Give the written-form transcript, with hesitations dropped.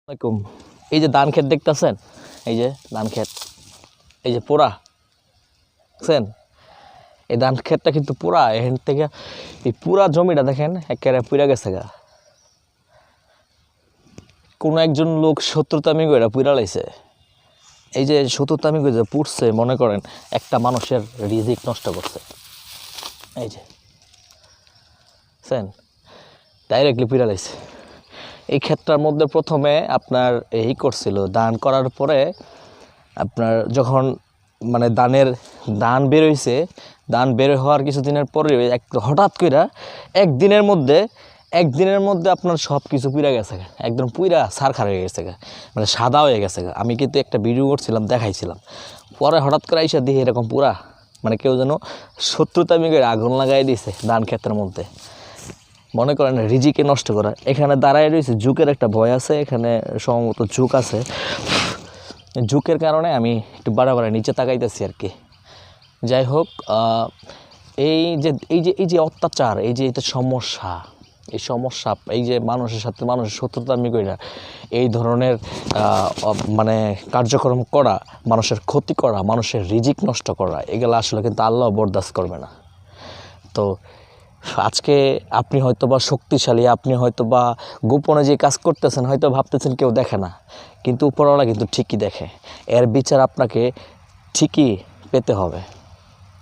আসসালামাইকুম। এই যে ধান ক্ষেত দেখতেছেন, এই যে ধান ক্ষেত, এই যে পোড়া দেখছেন, এই ধান ক্ষেতটা কিন্তু পুরা এখান থেকে এই পুরা জমিটা দেখেন একেবারে পুরা গেছে গা। কোনো একজন লোক শত্রুতামি করে পুরা লাইছে। এই যে শত্রুতামি করে পুড়ছে, মনে করেন একটা মানুষের রিজিক নষ্ট করছে। এই যে ডাইরেক্টলি পুরা লাইছে। এই ক্ষেতটার মধ্যে প্রথমে আপনার এই করছিল, ধান করার পরে আপনার যখন মানে ধান বের হয়েছে, ধান বের হওয়ার কিছুদিনের পরে হঠাৎ করে একদিনের মধ্যে আপনার সব কিছু পুড়ে গেছে, একদম পুরা ছারখার হয়ে গেছে, মানে সাদা হয়ে গেছে। আমি কিন্তু একটা ভিডিও করছিলাম, দেখাইছিলাম। পরে হঠাৎ করে আইসা দেখি এরকম পুরা, মানে কেউ যেন শত্রুতামি করে আগুন লাগাই দিয়েছে ধান ক্ষেতের মধ্যে। মনে করেন রিজিকে নষ্ট করা। এখানে দাঁড়ায় রয়েছে, ঝুঁকের একটা ভয় আছে, এখানে সম্ভবত ঝুঁক আছে। ঝুঁকের কারণে আমি একটু বাড়াবাড়ি নিচে তাকাইতেছি আর কি। যাই হোক, এই যে অত্যাচার, এই যে এটা সমস্যা, এই যে মানুষের সাথে মানুষের শত্রুতামি কইরা এই ধরনের মানে কার্যক্রম করা, মানুষের ক্ষতি করা, মানুষের রিজিক নষ্ট করা, এগুলো আসলে কিন্তু আল্লাহ বরদাস্ত করবে না। তো আজকে আপনি হয়তো বা শক্তিশালী, আপনি হয়তো বা গোপনে যে কাজ করতেছেন হয়তো ভাবতেছেন কেউ দেখে না, কিন্তু উপরওয়ালা কিন্তু ঠিকই দেখে। এর বিচার আপনাকে ঠিকই পেতে হবে।